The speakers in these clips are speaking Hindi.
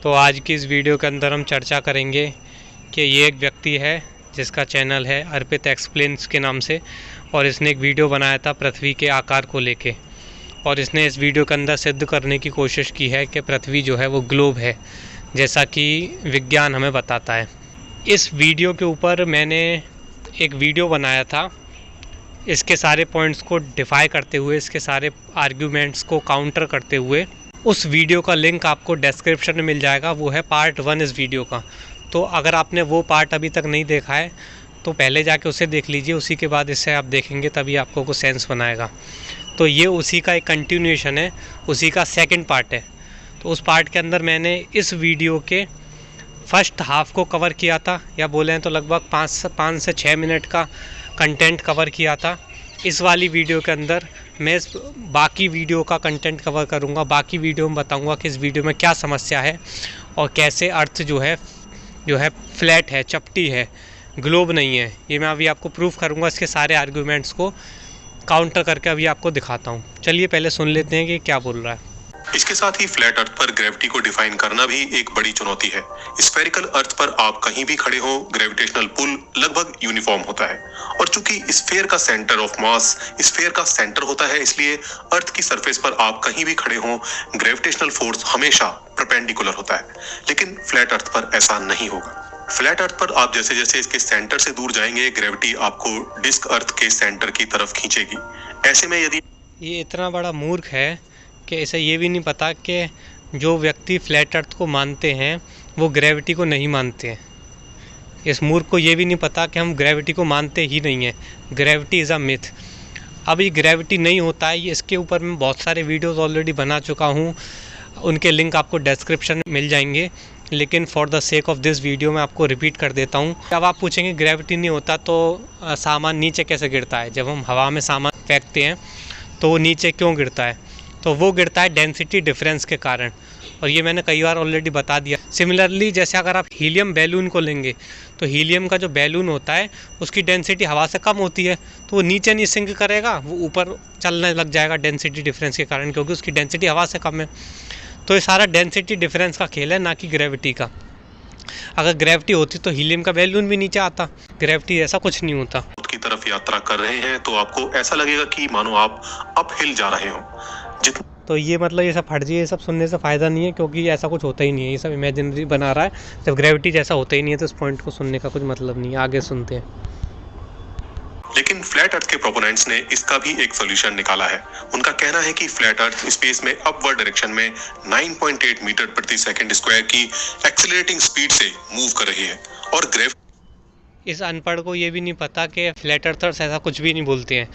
तो आज की इस वीडियो के अंदर हम चर्चा करेंगे कि ये एक व्यक्ति है जिसका चैनल है अर्पित एक्सप्लेन्स के नाम से, और इसने एक वीडियो बनाया था पृथ्वी के आकार को लेके, और इसने इस वीडियो के अंदर सिद्ध करने की कोशिश की है कि पृथ्वी जो है वो ग्लोब है, जैसा कि विज्ञान हमें बताता है। इस वीडियो के ऊपर मैंने एक वीडियो बनाया था, इसके सारे पॉइंट्स को डिफाई करते हुए, इसके सारे आर्ग्यूमेंट्स को काउंटर करते हुए। उस वीडियो का लिंक आपको डिस्क्रिप्शन में मिल जाएगा। वो है पार्ट 1 इस वीडियो का। तो अगर आपने वो पार्ट अभी तक नहीं देखा है तो पहले जाके उसे देख लीजिए, उसी के बाद इससे आप देखेंगे तभी आपको कुछ सेंस बनाएगा। तो ये उसी का एक कंटिन्यूएशन है, उसी का सेकंड पार्ट है। तो उस पार्ट के अंदर मैंने इस वीडियो के फर्स्ट हाफ को कवर किया था, या बोले तो लगभग 5 से 6 मिनट का कंटेंट कवर किया था। इस वाली वीडियो के अंदर मैं इस बाकी वीडियो का कंटेंट कवर करूंगा। बाकी वीडियो में बताऊंगा कि इस वीडियो में क्या समस्या है और कैसे अर्थ जो है फ्लैट है, चपटी है, ग्लोब नहीं है। ये मैं अभी आपको प्रूफ करूंगा। इसके सारे आर्गूमेंट्स को काउंटर करके अभी आपको दिखाता हूँ। चलिए पहले सुन लेते हैं कि क्या बोल रहा है। इसके साथ ही फ्लैट अर्थ पर ग्रेविटी को डिफाइन करना भी एक बड़ी चुनौती है। स्फेरिकल अर्थ पर आप कहीं भी खड़े हो, ग्रेविटेशनल पुल लगभग यूनिफॉर्म होता है, और चूंकि स्फेयर का सेंटर ऑफ मास स्फेयर का सेंटर होता है, इसलिए अर्थ की सरफेस पर आप कहीं भी खड़े हो, ग्रेविटेशनल फोर्स हमेशा परपेंडिकुलर होता है। लेकिन फ्लैट अर्थ पर ऐसा नहीं होगा। फ्लैट अर्थ पर आप जैसे जैसे इसके सेंटर से दूर जाएंगे, ग्रेविटी आपको डिस्क अर्थ के सेंटर की तरफ खींचेगी। ऐसे में यदि ये इतना बड़ा मूर्ख है कि इसे ये भी नहीं पता कि जो व्यक्ति फ्लैट अर्थ को मानते हैं वो ग्रेविटी को नहीं मानते हैं। इस मूर्ख को ये भी नहीं पता कि हम ग्रेविटी को मानते ही नहीं हैं। Gravity is a myth. अब ये ग्रेविटी नहीं होता है, ये इसके ऊपर मैं बहुत सारे वीडियोस ऑलरेडी बना चुका हूँ, उनके लिंक आपको डिस्क्रिप्शन में मिल जाएंगे। लेकिन for the sake of this video मैं आपको रिपीट कर देता हूँ। अब आप पूछेंगे ग्रेविटी नहीं होता तो सामान नीचे कैसे गिरता है? जब हम हवा में सामान फेंकते हैं तो वो नीचे क्यों गिरता है? तो वो गिरता है डेंसिटी डिफरेंस के कारण, और ये मैंने कई बार ऑलरेडी बता दिया। सिमिलरली जैसे अगर आप हीलियम बैलून को लेंगे तो हीलियम का जो बैलून होता है उसकी डेंसिटी हवा से कम होती है, तो वो नीचे नहीं सिंक करेगा, वो ऊपर चलने लग जाएगा डेंसिटी डिफरेंस के कारण, क्योंकि उसकी डेंसिटी हवा से कम है। तो ये सारा डेंसिटी डिफरेंस का खेल है, ना कि ग्रेविटी का। अगर ग्रेविटी होती तो हीलियम का बैलून भी नीचे आता। ग्रेविटी ऐसा कुछ नहीं होता। की तरफ यात्रा कर रहे हैं तो आपको ऐसा लगेगा कि मानो आप अप हिल जा रहे हो। तो ये मतलब ये सब फर्जी, ये सब सुनने से फ़ायदा नहीं है, क्योंकि ऐसा कुछ होता ही नहीं है। ये सब इमेजिनरी बना रहा है। जब ग्रेविटी जैसा होता ही नहीं है तो इस पॉइंट को सुनने का कुछ मतलब नहीं है। आगे सुनते हैं। लेकिन फ्लैट अर्थ के प्रोपोनेंट्स ने इसका भी एक सॉल्यूशन निकाला है। उनका कहना है कि फ्लैट अर्थ स्पेस में अपवर्ड डायरेक्शन में 9.8 मीटर प्रति सेकंड स्क्वायर की एक्सेलरेटिंग स्पीड से मूव कर रही है, और इस अनपढ़ को ये भी नहीं पता कि फ्लैट अर्थर्स ऐसा कुछ भी नहीं बोलते हैं।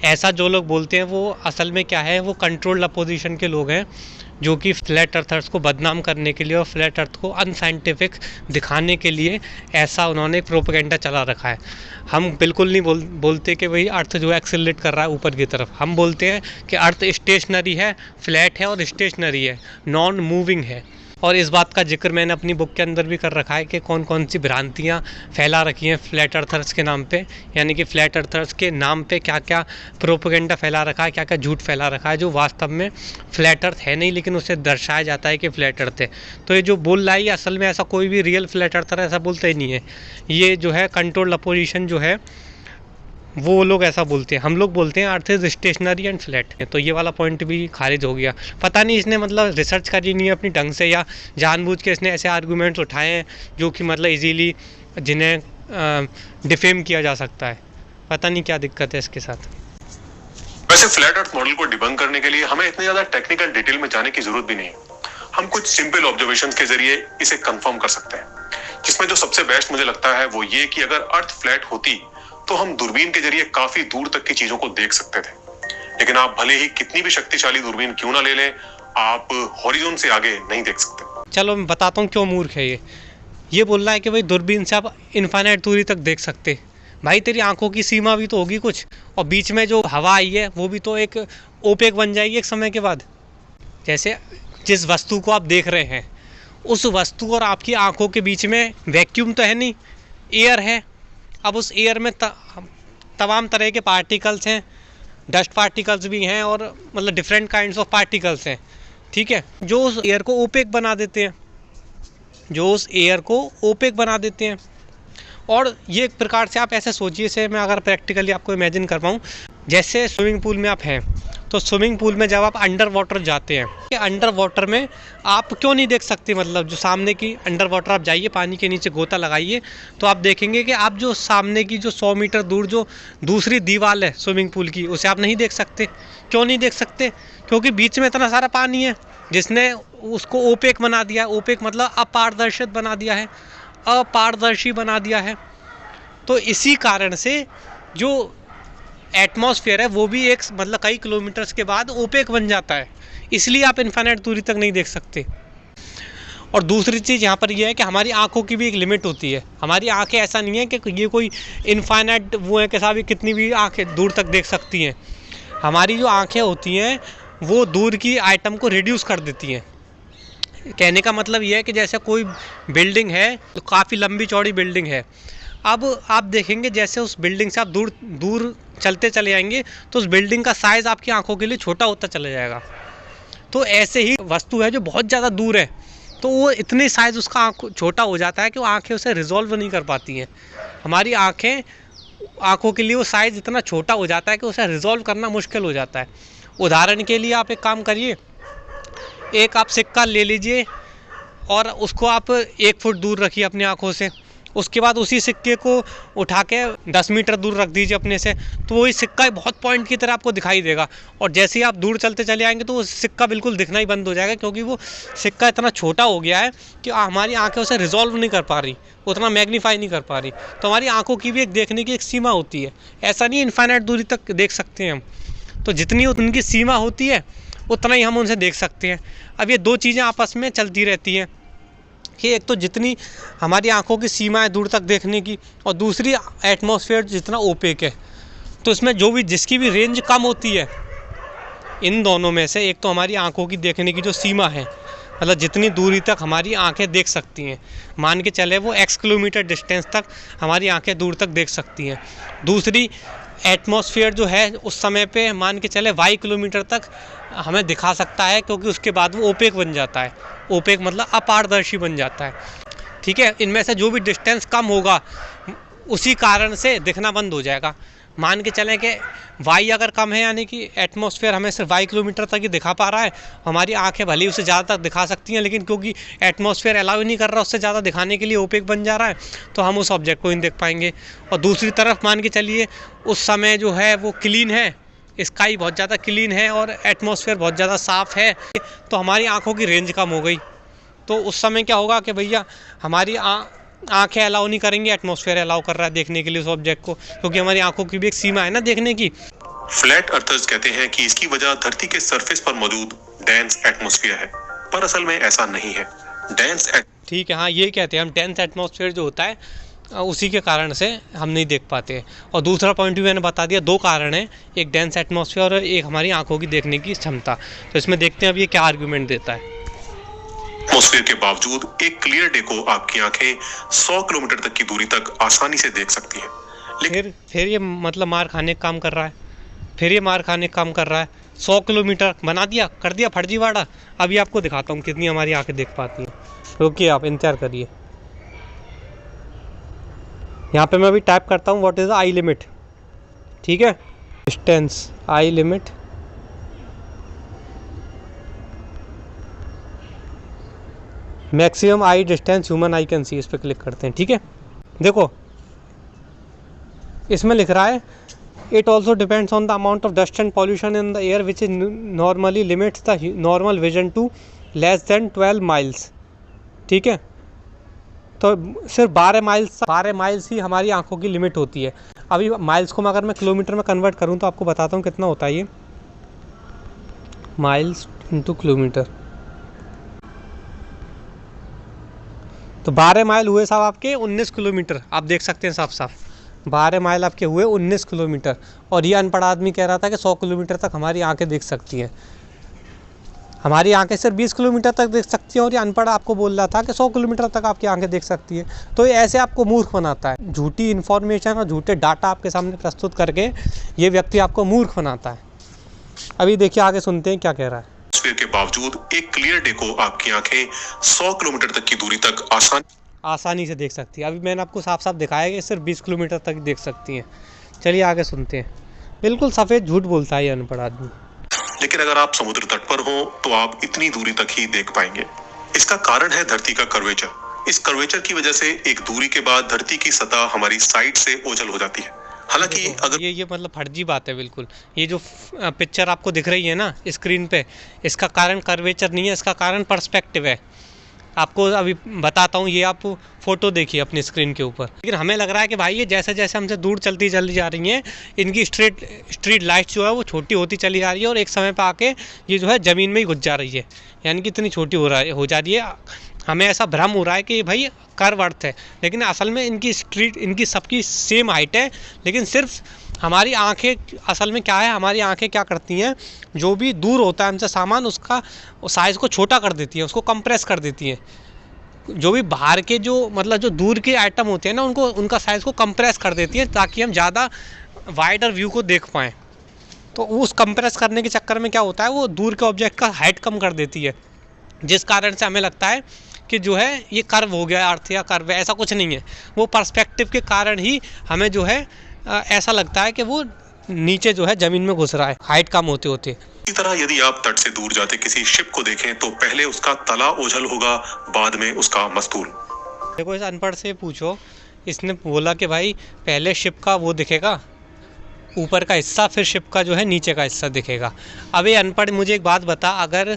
ऐसा जो लोग बोलते हैं वो असल में क्या है, वो कंट्रोल्ड अपोजिशन के लोग हैं, जो कि फ्लैट अर्थर्स को बदनाम करने के लिए और फ्लैट अर्थ को अनसाइंटिफिक दिखाने के लिए ऐसा उन्होंने प्रोपेगेंडा चला रखा है। हम बिल्कुल नहीं बोलते कि भाई अर्थ जो है एक्सेलरेट कर रहा है ऊपर की तरफ। हम बोलते हैं कि अर्थ स्टेशनरी है, फ्लैट है और स्टेशनरी है, नॉन मूविंग है। और इस बात का जिक्र मैंने अपनी बुक के अंदर भी कर रखा है कि कौन कौन सी भ्रांतियाँ फैला रखी हैं फ्लैट अर्थर्स के नाम पे, यानी कि फ्लैट अर्थर्स के नाम पे क्या क्या प्रोपेगेंडा फैला रखा है, क्या क्या झूठ फैला रखा है, जो वास्तव में फ्लैट अर्थ है नहीं, लेकिन उसे दर्शाया जाता है कि फ्लैट अर्थ है। तो ये जो बोल रहा है ये असल में ऐसा कोई भी रियल फ्लैट अर्थर ऐसा बोलता ही नहीं है। ये जो है कंट्रोल्ड अपोजिशन जो है वो लोग ऐसा बोलते हैं। हम लोग बोलते हैं earth is stationary and flat. तो ये वाला पॉइंट भी खारिज हो गया। पता नहीं इसने मतलब रिसर्च करी नहीं है अपनी ढंग से, या जानबूझ के इसने ऐसे आर्गूमेंट्स उठाए हैं जो कि मतलब इजीली जिन्हें डिफेम किया जा सकता है। पता नहीं क्या दिक्कत है इसके साथ। वैसे फ्लैट अर्थ मॉडल को डिबंक करने के लिए हमें इतनी ज्यादा टेक्निकल डिटेल में जाने की जरूरत भी नहीं। हम कुछ सिंपल ऑब्जर्वेशंस के जरिए इसे कंफर्म कर सकते हैं, जिसमें जो सबसे बेस्ट मुझे लगता है वो ये कि अगर अर्थ फ्लैट होती तो हम दूरबीन के जरिए काफी दूर तक की चीजों को देख सकते थे। लेकिन आप भले ही कितनी भी शक्तिशाली दूरबीन क्यों ना ले लें, आप हॉरिजॉन से आगे नहीं देख सकते। चलो मैं बताता हूँ क्यों मूर्ख है ये बोल रहा है कि भाई दूरबीन से आप इनफाइनाइट दूरी तक देख सकते। भाई तेरी आंखों की सीमा भी तो होगी कुछ, और बीच में जो हवा आई है वो भी तो एक ओपेक बन जाएगी एक समय के बाद। जैसे जिस वस्तु को आप देख रहे हैं उस वस्तु और आपकी आंखों के बीच में वैक्यूम तो है नहीं, एयर है। अब उस एयर में तमाम तरह के पार्टिकल्स हैं, डस्ट पार्टिकल्स भी हैं और मतलब डिफरेंट काइंड्स ऑफ पार्टिकल्स हैं, ठीक है, जो उस एयर को ओपेक बना देते हैं। जो उस एयर को ओपेक बना देते हैं। और ये एक प्रकार से आप ऐसे सोचिए से, मैं अगर प्रैक्टिकली आपको इमेजिन कर पाऊँ, जैसे स्विमिंग पूल में आप हैं, तो स्विमिंग पूल में जब आप अंडर वाटर जाते हैं, अंडर वाटर में आप क्यों नहीं देख सकते, मतलब जो सामने की अंडर वाटर आप जाइए, पानी के नीचे गोता लगाइए, तो आप देखेंगे कि आप जो सामने की जो 100 मीटर दूर जो दूसरी दीवार है स्विमिंग पूल की, उसे आप नहीं देख सकते। क्यों नहीं देख सकते? क्योंकि बीच में इतना सारा पानी है जिसने उसको ओपेक बना दिया है। ओपेक मतलब अपारदर्शित बना दिया है, अपारदर्शी बना दिया है। तो इसी कारण से जो एटमॉस्फेयर है वो भी एक मतलब कई किलोमीटर्स के बाद ओपेक बन जाता है, इसलिए आप इनफाइनाइट दूरी तक नहीं देख सकते। और दूसरी चीज़ यहाँ पर यह है कि हमारी आंखों की भी एक लिमिट होती है। हमारी आंखें ऐसा नहीं है कि ये कोई इनफाइनाइट वो है कि साहब कितनी भी आंखें दूर तक देख सकती हैं। हमारी जो आंखें होती हैं वो दूर की आइटम को रिड्यूस कर देती हैं। कहने का मतलब यह है कि जैसे कोई बिल्डिंग है, तो काफ़ी लंबी चौड़ी बिल्डिंग है, अब आप देखेंगे जैसे उस बिल्डिंग से आप दूर दूर चलते चले जाएंगे तो उस बिल्डिंग का साइज़ आपकी आंखों के लिए छोटा होता चला जाएगा। तो ऐसे ही वस्तु है जो बहुत ज़्यादा दूर है, तो वो इतने साइज़ उसका आँख छोटा हो जाता है कि वो आंखें उसे रिजॉल्व नहीं कर पाती हैं। हमारी आंखों के लिए वो साइज़ इतना छोटा हो जाता है कि उसे रिजॉल्व करना मुश्किल हो जाता है। उदाहरण के लिए आप एक काम करिए, एक आप सिक्का ले लीजिए और उसको आप 1 फुट दूर रखिए अपनी आंखों से। उसके बाद उसी सिक्के को उठा के 10 मीटर दूर रख दीजिए अपने से, तो वही सिक्का बहुत पॉइंट की तरह आपको दिखाई देगा। और जैसे ही आप दूर चलते चले आएंगे तो वो सिक्का बिल्कुल दिखना ही बंद हो जाएगा, क्योंकि वो सिक्का इतना छोटा हो गया है कि हमारी आंखें उसे रिजॉल्व नहीं कर पा रही, उतना मैग्नीफाई नहीं कर पा रही। तो हमारी आंखों की भी एक देखने की एक सीमा होती है, ऐसा नहीं इनफाइनाइट दूरी तक देख सकते हैं हम। तो जितनी उनकी सीमा होती है उतना ही हम उनसे देख सकते हैं। अब ये दो चीज़ें आपस में चलती रहती हैं कि एक तो जितनी हमारी आंखों की सीमा है दूर तक देखने की, और दूसरी एटमॉस्फेयर जितना ओपेक है। तो इसमें जो भी जिसकी भी रेंज कम होती है इन दोनों में से, एक तो हमारी आंखों की देखने की जो सीमा है, मतलब जितनी दूरी तक हमारी आंखें देख सकती हैं, मान के चले वो x किलोमीटर डिस्टेंस तक हमारी आंखें दूर तक देख सकती हैं। दूसरी एटमॉस्फेयर जो है उस समय पे मान के चले y किलोमीटर तक हमें दिखा सकता है, क्योंकि उसके बाद वो ओपेक बन जाता है। ओपेक मतलब अपारदर्शी बन जाता है। ठीक है, इनमें से जो भी डिस्टेंस कम होगा उसी कारण से दिखना बंद हो जाएगा। मान के चलें कि y अगर कम है, यानी कि एटमॉस्फेयर हमें सिर्फ y किलोमीटर तक ही दिखा पा रहा है, हमारी आंखें भले ही उससे ज़्यादा तक दिखा सकती हैं, लेकिन क्योंकि एटमॉस्फेयर अलाउ ही नहीं कर रहा उससे ज़्यादा दिखाने के लिए, ओपेक बन जा रहा है, तो हम उस ऑब्जेक्ट को नहीं देख पाएंगे। और दूसरी तरफ मान के चलिए उस समय जो है वो क्लीन है, स्काई बहुत ज़्यादा क्लीन है और एटमॉस्फेयर बहुत ज़्यादा साफ़ है, तो हमारी आँखों की रेंज कम हो गई। तो उस समय क्या होगा कि भैया हमारी आंखें अलाउ नहीं करेंगी, एटमॉस्फेयर अलाउ कर रहा है देखने के लिए उस ऑब्जेक्ट को, क्योंकि हमारी आंखों की भी एक सीमा है ना देखने की। फ्लैट अर्थर्स कहते हैं कि इसकी वजह धरती के सरफेस पर मौजूद डेंस एटमॉस्फेयर है, पर असल में ऐसा नहीं है। ठीक है, हाँ ये कहते हैं हम, डेंस एटमॉस्फेयर जो होता है उसी के कारण से हम नहीं देख पाते। और दूसरा पॉइंट भी मैंने बता दिया, 2 कारण हैं, एक डेंस एटमॉस्फेयर और एक हमारी आंखों की देखने की क्षमता। तो इसमें देखते हैं अब ये क्या आर्गूमेंट देता है। एटमॉस्फेयर के बावजूद एक क्लियर डे को आपकी आंखें 100 किलोमीटर तक की दूरी तक आसानी से देख सकती हैं। लेकिन फिर ये मतलब मार खाने का काम कर रहा है, फिर ये मार खाने का काम कर रहा है। 100 किलोमीटर बना दिया, कर दिया फर्जीवाड़ा। अभी आपको दिखाता हूँ कितनी हमारी आंखें देख पाती हैं। रुकिए, आप इंतजार करिए। यहाँ पे मैं अभी टाइप करता हूँ what is the I limit. ठीक है, distance I limit, maximum I distance human I can see, इस पर क्लिक करते हैं। ठीक है, देखो इसमें लिख रहा है it also depends on the amount of dust and pollution in the air which is normally limits the normal vision to less than 12 miles. ठीक है, तो सिर्फ 12 माइल्स ही हमारी आंखों की लिमिट होती है। अभी माइल्स को अगर मैं किलोमीटर में कन्वर्ट करूँ तो आपको बताता हूँ कितना होता है ये, माइल्स इंटू किलोमीटर। तो 12 माइल हुए साहब आपके 19 किलोमीटर। आप देख सकते हैं साफ साफ 12 माइल आपके हुए 19 किलोमीटर। और ये अनपढ़ आदमी कह रहा था कि 100 किलोमीटर तक हमारी आंखें देख सकती हैं। हमारी आंखें सिर्फ 20 किलोमीटर तक देख सकती हैं, और ये अनपढ़ आपको बोल रहा था कि 100 किलोमीटर तक आपकी आंखें देख सकती हैं। तो ये ऐसे आपको मूर्ख बनाता है, झूठी इन्फॉर्मेशन और झूठे डाटा आपके सामने प्रस्तुत करके ये व्यक्ति आपको मूर्ख बनाता है। अभी देखिए आगे सुनते हैं क्या कह रहा है। एटमॉस्फेयर के बावजूद एक क्लियर डे को आपकी आंखें 100 किलोमीटर तक की दूरी तक आसानी से देख सकती है। अभी मैंने आपको साफ साफ दिखाया कि सिर्फ 20 किलोमीटर तक देख सकती हैं। चलिए आगे सुनते हैं। बिल्कुल सफ़ेद झूठ बोलता है ये अनपढ़ आदमी। लेकिन अगर आप समुद्र तट पर हो तो आप इतनी दूरी तक ही देख पाएंगे। इसका कारण है धरती का कर्वेचर। इस कर्वेचर की वजह से एक दूरी के बाद धरती की सतह हमारी साइड से ओझल हो जाती है। हालांकि अगर ये मतलब फर्जी बात है बिल्कुल। ये जो पिक्चर आपको दिख रही है ना स्क्रीन पे, इसका कारण कर्वेचर नहीं है, इसका कारण पर्सपेक्टिव है। आपको अभी बताता हूँ, ये आप फोटो देखिए अपनी स्क्रीन के ऊपर। लेकिन हमें लग रहा है कि भाई ये जैसे जैसे हमसे दूर चलती जा रही हैं, इनकी स्ट्रीट लाइट जो है वो छोटी होती चली जा रही है और एक समय पर आके ये जो है ज़मीन में ही घुस जा रही है, यानी कि इतनी छोटी हो जा रही है। हमें ऐसा भ्रम हो रहा है कि भाई कर्व अर्थ है, लेकिन असल में इनकी सबकी सेम हाइट है। लेकिन सिर्फ हमारी आंखें, असल में क्या है, हमारी आंखें क्या करती हैं, जो भी दूर होता है हमसे सामान उसका साइज़ को छोटा कर देती हैं, उसको कंप्रेस कर देती हैं। जो भी बाहर के जो दूर के आइटम होते हैं ना, उनका साइज़ को कंप्रेस कर देती हैं ताकि हम ज़्यादा वाइडर व्यू को देख पाएँ। तो उस कंप्रेस करने के चक्कर में क्या होता है, वो दूर के ऑब्जेक्ट का हाइट कम कर देती है, जिस कारण से हमें लगता है कि जो है ये कर्व हो गया अर्थ या कर्व है। ऐसा कुछ नहीं है, वो पर्सपेक्टिव के कारण ही हमें जो है ऐसा लगता है कि वो नीचे जो है ज़मीन में घुस रहा है हाइट कम होते होते। इसी तरह यदि आप तट से दूर जाते किसी शिप को देखें तो पहले उसका तला ओझल होगा, बाद में उसका मस्तूल। देखो इस अनपढ़ से पूछो, इसने बोला कि भाई पहले शिप का वो दिखेगा ऊपर का हिस्सा, फिर शिप का जो है नीचे का हिस्सा दिखेगा। अब ये अनपढ़ मुझे एक बात बता, अगर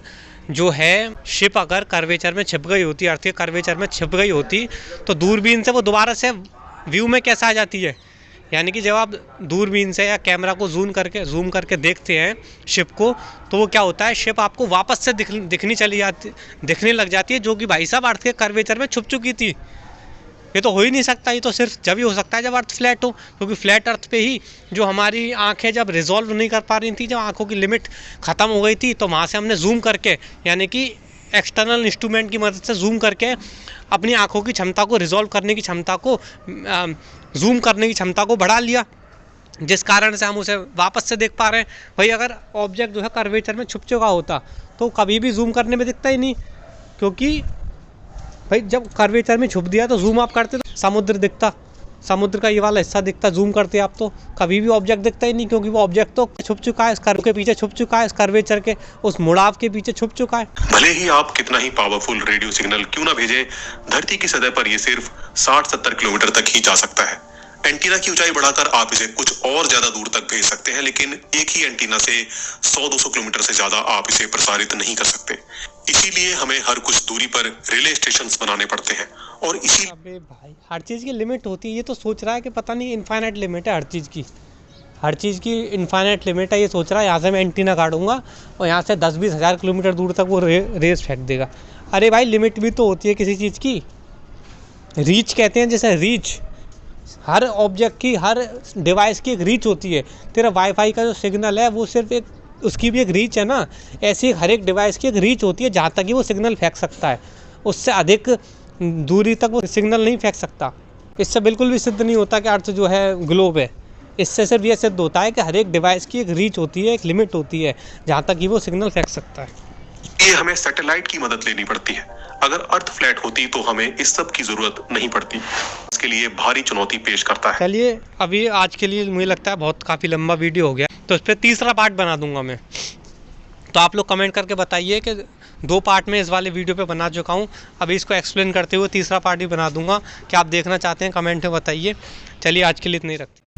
जो है शिप अगर कर्वेचर में छिप गई होती, अर्थ के कर्वेचर में छिप गई होती, तो दूरबीन से वो दोबारा से व्यू में कैसे आ जाती है? यानी कि जब आप दूरबीन से या कैमरा को जूम करके देखते हैं शिप को, तो वो क्या होता है, शिप आपको वापस से दिखने लग जाती है, जो कि भाई साहब अर्थ के कर्वेचर में छुप चुकी थी। ये तो हो ही नहीं सकता, ये तो सिर्फ जब ही हो सकता है जब अर्थ फ्लैट हो, क्योंकि फ्लैट अर्थ पे ही जो हमारी आंखें जब रिजॉल्व नहीं कर पा रही थी, जब आंखों की लिमिट ख़त्म हो गई थी, तो वहाँ से हमने जूम करके, यानी कि एक्सटर्नल इंस्ट्रूमेंट की मदद से जूम करके अपनी आंखों की क्षमता को रिजॉल्व करने की क्षमता को, जूम करने की क्षमता को बढ़ा लिया, जिस कारण से हम उसे वापस से देख पा रहे हैं। भाई अगर ऑब्जेक्ट जो है कर्वेचर में छुप चुका होता तो कभी भी जूम करने में दिखता ही नहीं, क्योंकि भाई जब कर्वेचर में छुप दिया तो जूम आप करते तो समुद्र दिखता, समुद्र का ये वाला हिस्सा दिखता, जूम करते आप तो कभी भी ऑब्जेक्ट दिखता ही नहीं, क्योंकि वो ऑब्जेक्ट तो छुप चुका है, इस कर्व के पीछे छुप चुका है, इस कर्वेचर के उस मुड़ाव के पीछे छुप चुका है। भले ही आप कितना ही पावरफुल रेडियो सिग्नल क्यों ना भेजें, धरती की सतह पर ये सिर्फ 60-70 किलोमीटर तक ही जा सकता है। एंटीना की ऊंचाई बढ़ाकर आप इसे कुछ और ज्यादा दूर तक भेज सकते हैं, लेकिन एक ही एंटीना से 100-200 किलोमीटर से ज्यादा आप इसे प्रसारित नहीं कर सकते। इसीलिए हमें हर कुछ दूरी पर रिले स्टेशंस बनाने पड़ते हैं और इसी अबे भाई हर चीज़ की लिमिट होती है। ये तो सोच रहा है कि पता नहीं इनफाइनाइट लिमिट है हर चीज़ की इनफाइनाइट लिमिट है। ये सोच रहा है यहाँ से मैं एंटीना काटूंगा और यहाँ से 10-20 हज़ार किलोमीटर दूर तक वो रेस फेंक देगा। अरे भाई लिमिट भी तो होती है किसी चीज़ की, रीच कहते हैं जैसे रीच, हर ऑब्जेक्ट की, हर डिवाइस की एक रीच होती है। तेरा वाईफाई का जो सिग्नल है वो सिर्फ एक, उसकी भी एक रीच है ना, ऐसी हर एक डिवाइस की एक रीच होती है जहाँ तक ही वो सिग्नल फेंक सकता है, उससे अधिक दूरी तक वो सिग्नल नहीं फेंक सकता। इससे बिल्कुल भी सिद्ध नहीं होता कि अर्थ जो है ग्लोब है। इससे सिर्फ ये सिद्ध होता है कि हर एक डिवाइस की एक रीच होती है, एक लिमिट होती है जहाँ तक ही वो सिग्नल फेंक सकता है। ये हमें सैटेलाइट की मदद लेनी पड़ती है। अगर अर्थ फ्लैट होती तो हमें इस सब की जरूरत नहीं पड़ती। इसके लिए भारी चुनौती पेश करता है। चलिए अभी आज के लिए मुझे लगता है बहुत काफ़ी लंबा वीडियो हो गया, तो इस पर तीसरा पार्ट बना दूंगा मैं। तो आप लोग कमेंट करके बताइए कि 2 पार्ट में इस वाले वीडियो पे बना चुका हूँ, अभी इसको एक्सप्लेन करते हुए तीसरा पार्ट भी बना दूंगा। क्या आप देखना चाहते हैं कमेंट में बताइए। चलिए आज के लिए इतना ही रखते हैं।